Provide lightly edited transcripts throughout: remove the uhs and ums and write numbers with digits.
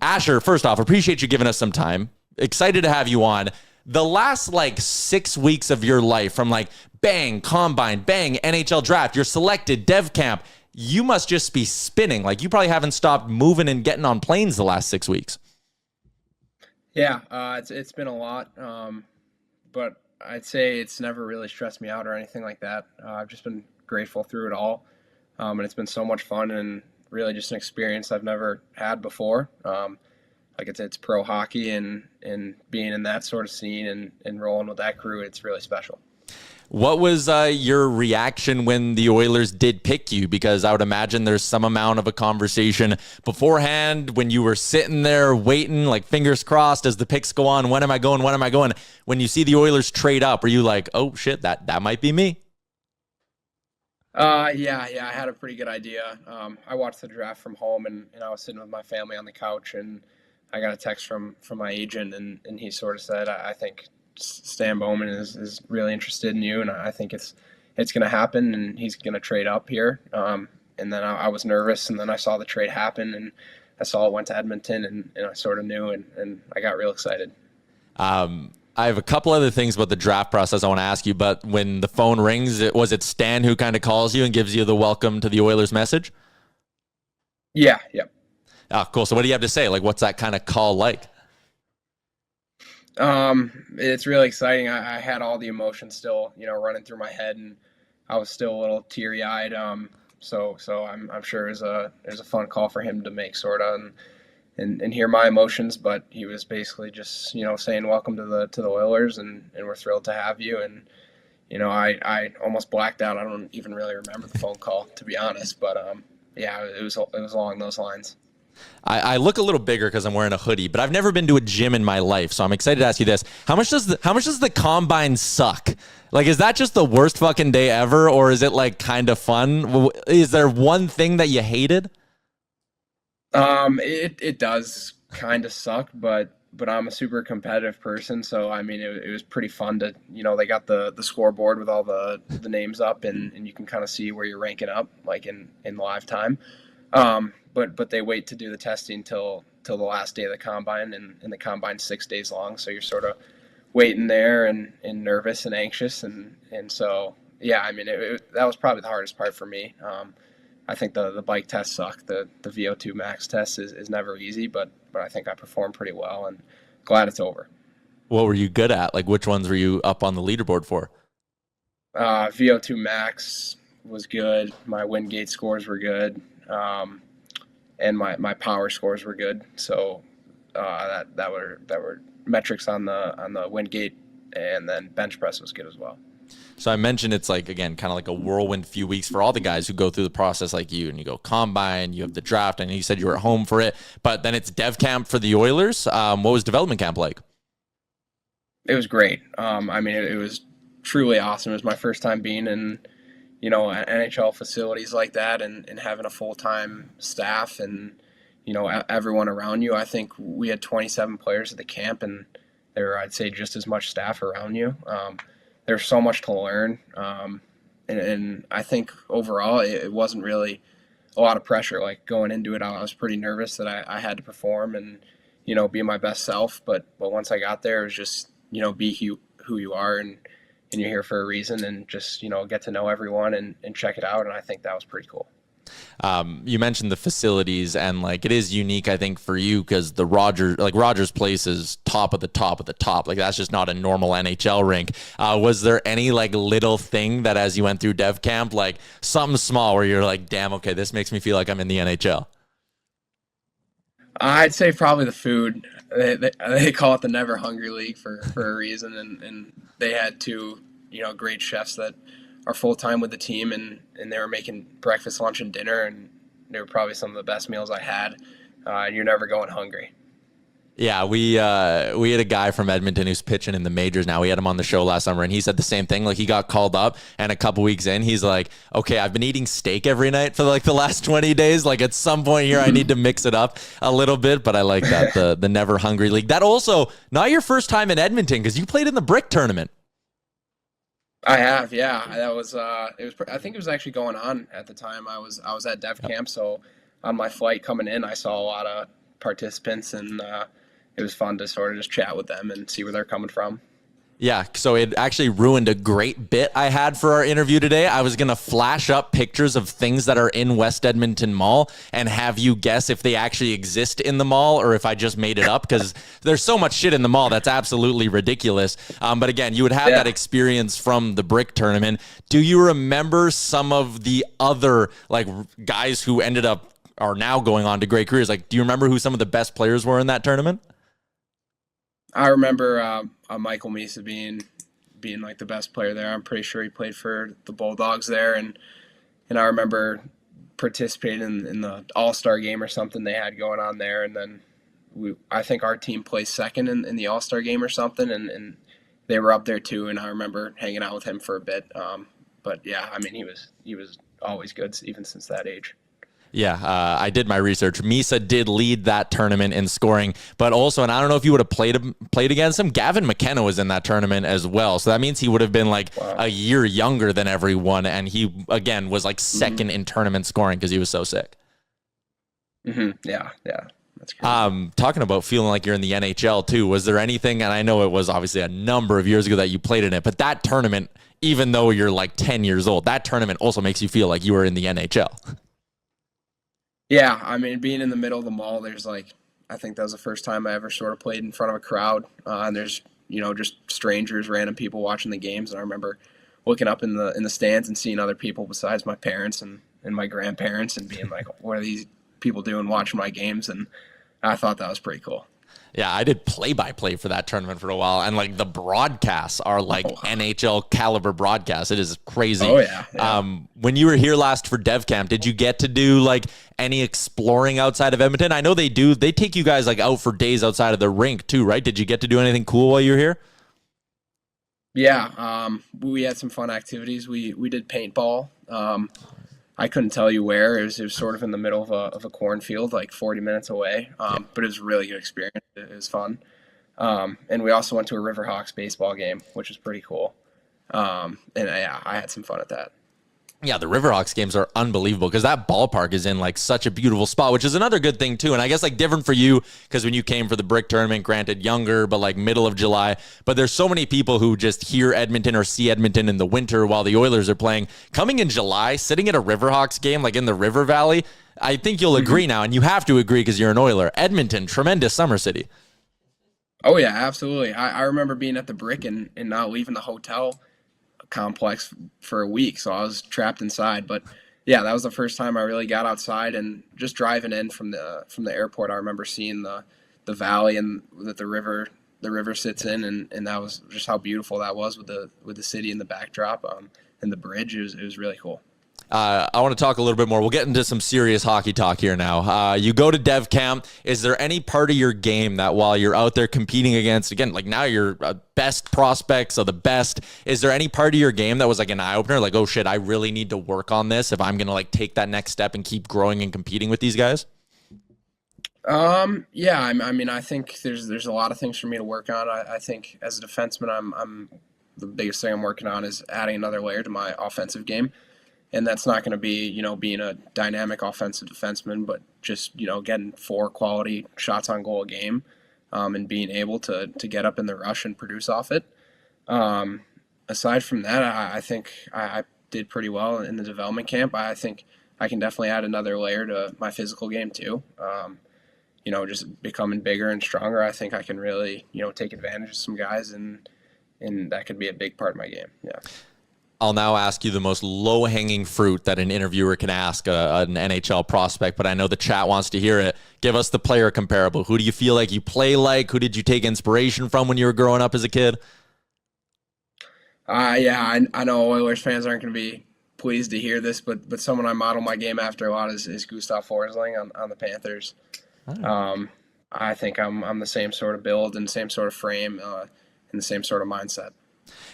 Asher, first off, appreciate you giving us some time. Excited to have you on. The last 6 weeks of your life, from bang, combine, bang, NHL draft, you're selected, dev camp, you must just be spinning. You probably haven't stopped moving and getting on planes the last 6 weeks. Yeah, it's been a lot, but I'd say it's never really stressed me out or anything like that. I've just been grateful through it all, and it's been so much fun and really just an experience I've never had before. It's pro hockey, and being in that sort of scene and rolling with that crew, it's really special. What was your reaction when the Oilers did pick you? Because I would imagine there's some amount of a conversation beforehand when you were sitting there waiting, fingers crossed as the picks go on. When am I going? When am I going? When you see the Oilers trade up, are you like, oh shit, that might be me? Yeah, I had a pretty good idea. I watched the draft from home, and I was sitting with my family on the couch, and I got a text from my agent, and he sort of said, I think Stan Bowman is really interested in you, and I think it's going to happen, and he's going to trade up here. And then I was nervous, and then I saw the trade happen, and I saw it went to Edmonton, and I sort of knew, and I got real excited. I have a couple other things about the draft process I want to ask you, but when the phone rings, was it Stan who kind of calls you and gives you the welcome to the Oilers message? Yeah. Oh, cool. So what do you have to say? What's that kind of call like? It's really exciting. I had all the emotions still, running through my head, and I was still a little teary-eyed. So I'm sure it was a fun call for him to make, sort of, and hear my emotions. But he was basically just, saying welcome to the Oilers, and we're thrilled to have you. And I almost blacked out. I don't even really remember the phone call, to be honest. But yeah, it was along those lines. I look a little bigger because I'm wearing a hoodie, but I've never been to a gym in my life, so I'm excited to ask you this: How much does the combine suck? Is that just the worst fucking day ever, or is it kind of fun? Is there one thing that you hated? It does kind of suck, but I'm a super competitive person, so I mean it was pretty fun to they got the scoreboard with all the names up, and you can kind of see where you're ranking up in live time. But they wait to do the testing till the last day of the combine, and the combine's 6 days long, so you're sort of waiting there and nervous and anxious, and so yeah, I mean that was probably the hardest part for me. I think the bike tests suck. The VO2 max test is never easy, but I think I performed pretty well, and glad it's over. What were you good at? Which ones were you up on the leaderboard for? VO2 max was good. My Wingate scores were good. And my power scores were good. So that were metrics on the Wingate, and then bench press was good as well. So I mentioned it's again, kind of like a whirlwind few weeks for all the guys who go through the process like you, and you go combine, you have the draft, and you said you were at home for it, but then it's dev camp for the Oilers. What was development camp like? It was great. I mean, it was truly awesome. It was my first time being in NHL facilities like that, and having a full-time staff and everyone around you. I think we had 27 players at the camp, and there were, I'd say, just as much staff around you. There's so much to learn, and I think overall it wasn't really a lot of pressure. Going into it, I was pretty nervous that I had to perform and be my best self, but once I got there, it was just be who you are, and you're here for a reason, and just get to know everyone and check it out. And I think that was pretty cool. You mentioned the facilities, and it is unique, I think, for you, because the Rogers Place is top of the top of the top. That's just not a normal NHL rink. Was there any little thing that as you went through dev camp, something small where you're like, damn, okay, this makes me feel like I'm in the NHL? I'd say probably the food. They call it the Never Hungry League for a reason, and they had two great chefs that are full-time with the team, and they were making breakfast, lunch, and dinner, and they were probably some of the best meals I had. And you're never going hungry. Yeah, we had a guy from Edmonton who's pitching in the majors now. We had him on the show last summer, and he said the same thing. He got called up, and a couple weeks in, he's like, okay, I've been eating steak every night for the last 20 days. At some point here, I need to mix it up a little bit, but I like that, the Never Hungry League. That also, not your first time in Edmonton, because you played in the Brick Tournament. I have, yeah. That was I think it was actually going on at the time. I was at dev camp, so on my flight coming in, I saw a lot of participants, and it was fun to sort of just chat with them and see where they're coming from. Yeah, so it actually ruined a great bit I had for our interview today. I was going to flash up pictures of things that are in West Edmonton Mall and have you guess if they actually exist in the mall or if I just made it up, because there's so much shit in the mall that's absolutely ridiculous. But again, you would have that experience from the brick tournament. Do you remember some of the other like guys who ended up are now going on to great careers? Like, do you remember who some of the best players were in that tournament? I remember Michael Misa being like the best player there. I'm pretty sure he played for the Bulldogs there, and I remember participating in the All-Star game or something they had going on there, and then I think our team placed second in the All-Star game or something, and they were up there too, and I remember hanging out with him for a bit. But yeah, I mean, he was always good even since that age. Yeah, I did my research. Misa did lead that tournament in scoring, but also, and I don't know if you would have played against him, Gavin McKenna was in that tournament as well. So that means he would have been like a year younger than everyone, and he, again, was like second in tournament scoring because he was so sick. Yeah. That's crazy. Talking about feeling like you're in the NHL too, was there anything, and I know it was obviously a number of years ago that you played in it, but that tournament, even though you're like 10 years old, that tournament also makes you feel like you were in the NHL. Yeah, I mean, being in the middle of the mall, there's like, I think that was the first time I ever sort of played in front of a crowd. And there's, just strangers, random people watching the games. And I remember looking up in the stands and seeing other people besides my parents and my grandparents and being like, what are these people doing watching my games? And I thought that was pretty cool. Yeah, I did play-by-play for that tournament for a while, and like the broadcasts are like NHL caliber broadcasts. It is crazy. Oh yeah. When you were here last for Dev Camp, did you get to do like any exploring outside of Edmonton? I know they do. They take you guys like out for days outside of the rink too, right? Did you get to do anything cool while you were here? Yeah, we had some fun activities. We did paintball. I couldn't tell you where. It was sort of in the middle of a cornfield, like 40 minutes away. But it was a really good experience. It was fun. And we also went to a Riverhawks baseball game, which was pretty cool. And yeah, I had some fun at that. Yeah, the Riverhawks games are unbelievable because that ballpark is in like such a beautiful spot, which is another good thing too. And I guess like different for you because when you came for the brick tournament, granted younger, but like middle of July, but there's so many people who just hear Edmonton or see Edmonton in the winter while the Oilers are playing. Coming in July, sitting at a Riverhawks game like in the River Valley, I think you'll agree now, and you have to agree because you're an Oiler. Edmonton, tremendous summer city. Oh yeah, absolutely. I remember being at the brick and not leaving the hotel complex for a week, so I was trapped inside. But yeah, that was the first time I really got outside, and just driving in from the airport, I remember seeing the valley and that the river sits in, and that was just how beautiful that was with the city in the backdrop, and the bridge. It was really cool. I want to talk a little bit more. We'll get into some serious hockey talk here now. You go to Dev Camp. Is there any part of your game that while you're out there competing against, again, like now you're best prospects of the best, is there any part of your game that was like an eye-opener, like, oh shit, I really need to work on this if I'm going to like take that next step and keep growing and competing with these guys? Yeah, I mean, I think there's a lot of things for me to work on. I think as a defenseman, I'm the biggest thing I'm working on is adding another layer to my offensive game. And that's not going to be, being a dynamic offensive defenseman, but just, getting 4 quality shots on goal a game, and being able to get up in the rush and produce off it. Aside from that, I think I did pretty well in the development camp. I think I can definitely add another layer to my physical game too. Just becoming bigger and stronger. I think I can really, take advantage of some guys, and that could be a big part of my game. Yeah. I'll now ask you the most low-hanging fruit that an interviewer can ask an NHL prospect, but I know the chat wants to hear it. Give us the player comparable. Who do you feel like you play like? Who did you take inspiration from when you were growing up as a kid? Yeah, I know Oilers fans aren't going to be pleased to hear this, but someone I model my game after a lot is Gustav Forsling on the Panthers. I think I'm the same sort of build and same sort of frame and the same sort of mindset.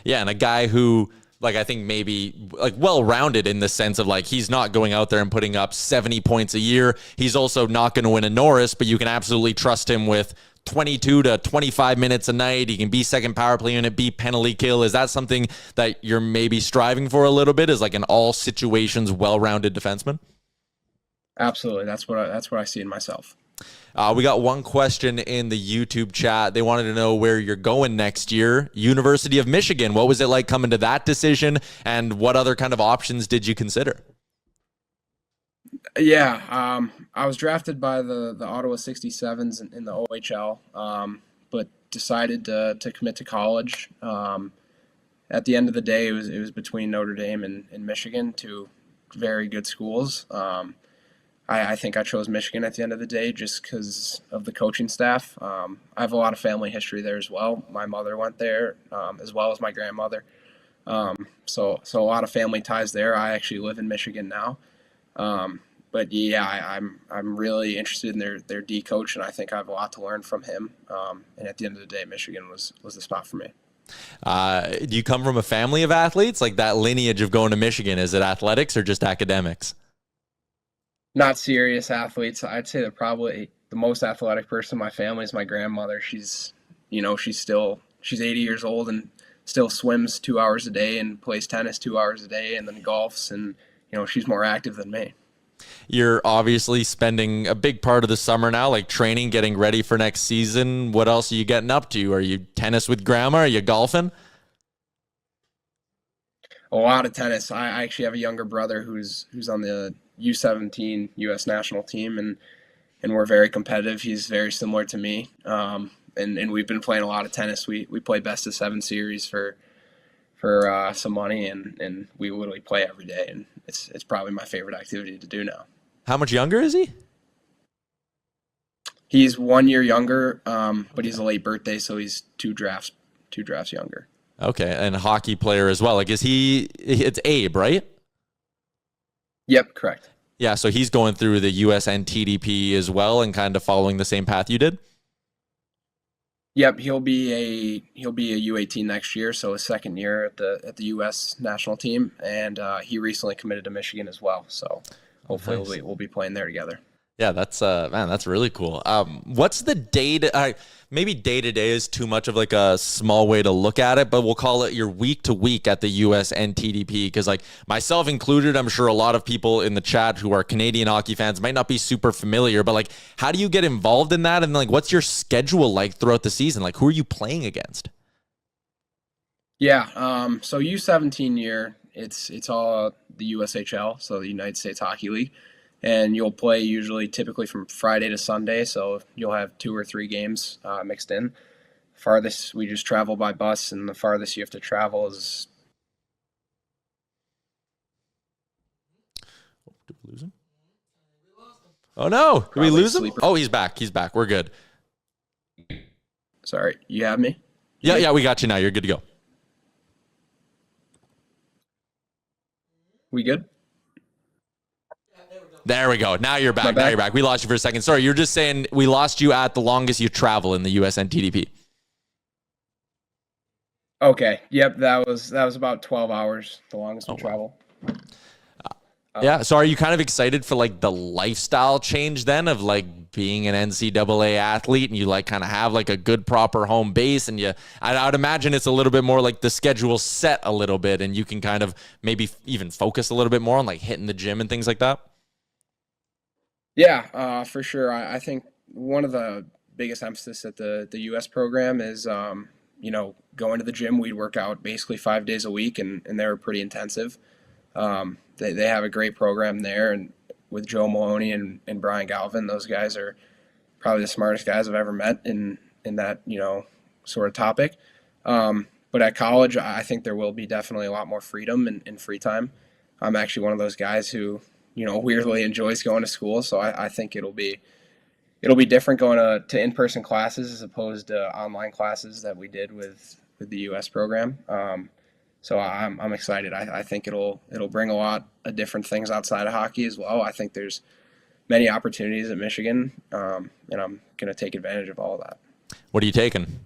Yeah, and a guy who, like, I think maybe like well-rounded in the sense of like he's not going out there and putting up 70 points a year. He's also not going to win a Norris, but you can absolutely trust him with 22 to 25 minutes a night. He can be second power play unit, be penalty kill. Is that something that you're maybe striving for a little bit? Is like an all situations well-rounded defenseman? Absolutely. That's what I see in myself. We got one question in the YouTube chat. They wanted to know where you're going next year. University of Michigan. What was it like coming to that decision, and what other kind of options did you consider? Yeah, I was drafted by the Ottawa 67s in the OHL, but decided to commit to college. At the end of the day, it was between Notre Dame and Michigan, two very good schools. I think I chose Michigan at the end of the day just because of the coaching staff. I have a lot of family history there as well. My mother went there, as well as my grandmother. So a lot of family ties there. I actually live in Michigan now. But yeah, I'm really interested in their D coach, and I think I have a lot to learn from him. And at the end of the day, Michigan was the spot for me. Do you come from a family of athletes? Like that lineage of going to Michigan, is it athletics or just academics? Not serious athletes. I'd say that probably the most athletic person in my family is my grandmother. She's 80 years old and still swims 2 hours a day and plays tennis 2 hours a day and then golfs, and she's more active than me. You're obviously spending a big part of the summer now, like training, getting ready for next season. What else are you getting up to? Are you tennis with grandma? Are you golfing? A lot of tennis. I actually have a younger brother who's on the U17 U.S. national team, and we're very competitive. He's very similar to me, and we've been playing a lot of tennis. We play best of 7 series for some money, and we literally play every day, and it's probably my favorite activity to do now. How much younger is he? He's 1 year younger, but he's a late birthday, so he's two drafts younger. Okay, and a hockey player as well. Like, it's Abe, right? Yep, correct. Yeah, so he's going through the US NTDP as well and kind of following the same path you did? Yep, he'll be a U18 next year, so his second year at the U.S. national team, and he recently committed to Michigan as well. So hopefully Nice. we'll be playing there together. Yeah, that's man, that's really cool. What's the maybe day to day is too much of like a small way to look at it, but we'll call it your week to week at the US NTDP, because like myself included, I'm sure a lot of people in the chat who are Canadian hockey fans might not be super familiar, but like how do you get involved in that, and like what's your schedule like throughout the season? Like who are you playing against? Yeah, so U17 year, it's all the USHL, so the United States Hockey League. And you'll play typically from Friday to Sunday, so you'll have 2 or 3 games mixed in. Farthest, we just travel by bus, and the farthest you have to travel is... Did we lose him? Oh no, did we lose him? Sleeper. Oh, he's back. He's back. We're good. Sorry, you have me? Yeah, we got you now. You're good to go. We good? There we go. Now you're back. Now you're back. We lost you for a second. Sorry, you're just saying we lost you at the longest you travel in the USNTDP. Okay. Yep, that was about 12 hours, the longest we travel. Yeah. So are you kind of excited for like the lifestyle change then of like being an NCAA athlete, and you like kind of have like a good proper home base, and I would imagine it's a little bit more like the schedule set a little bit, and you can kind of maybe even focus a little bit more on like hitting the gym and things like that? Yeah, for sure. I think one of the biggest emphasis at the U.S. program is, going to the gym. We'd work out basically 5 days a week, and they were pretty intensive. They have a great program there, and with Joe Maloney and Brian Galvin, those guys are probably the smartest guys I've ever met in that, sort of topic. But at college, I think there will be definitely a lot more freedom and free time. I'm actually one of those guys who weirdly enjoys going to school. So I think it'll be different going to in-person classes as opposed to online classes that we did with the U.S. program. So I'm excited. I think it'll bring a lot of different things outside of hockey as well. I think there's many opportunities at Michigan, and I'm going to take advantage of all of that. What are you taking?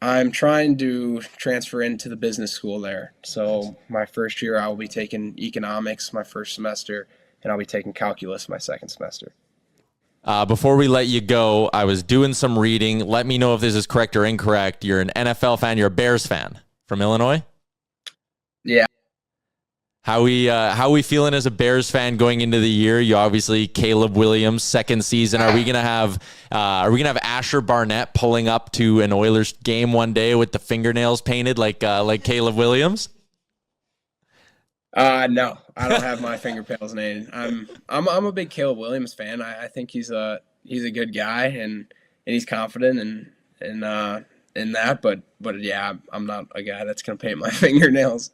I'm trying to transfer into the business school there. So my first year I will be taking economics my first semester, and I'll be taking calculus my second semester. Before we let you go, I was doing some reading. Let me know if this is correct or incorrect. You're an NFL fan. You're a Bears fan from Illinois? Yeah. How we feeling as a Bears fan going into the year? You obviously Caleb Williams, second season. Are we gonna have Asher Barnett pulling up to an Oilers game one day with the fingernails painted like Caleb Williams? No, I don't have my fingernails painted. I'm a big Caleb Williams fan. I think he's a good guy and he's confident in that. But yeah, I'm not a guy that's gonna paint my fingernails.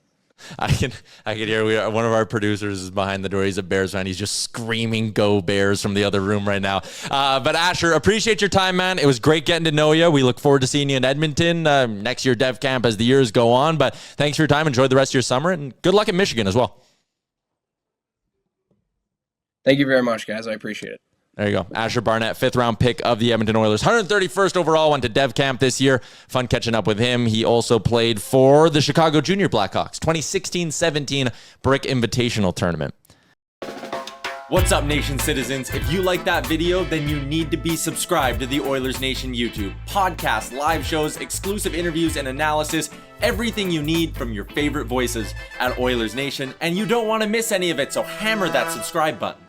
I can hear one of our producers is behind the door. He's a Bears fan. He's just screaming "Go Bears" from the other room right now. But Asher, appreciate your time, man. It was great getting to know you. We look forward to seeing you in Edmonton next year, Dev Camp, as the years go on. But thanks for your time. Enjoy the rest of your summer, and good luck in Michigan as well. Thank you very much, guys. I appreciate it. There you go. Asher Barnett, 5th-round pick of the Edmonton Oilers. 131st overall, went to Dev Camp this year. Fun catching up with him. He also played for the Chicago Junior Blackhawks, 2016-17 Brick Invitational Tournament. What's up, Nation citizens? If you like that video, then you need to be subscribed to the Oilers Nation YouTube. Podcasts, live shows, exclusive interviews, and analysis. Everything you need from your favorite voices at Oilers Nation. And you don't want to miss any of it, so hammer that subscribe button.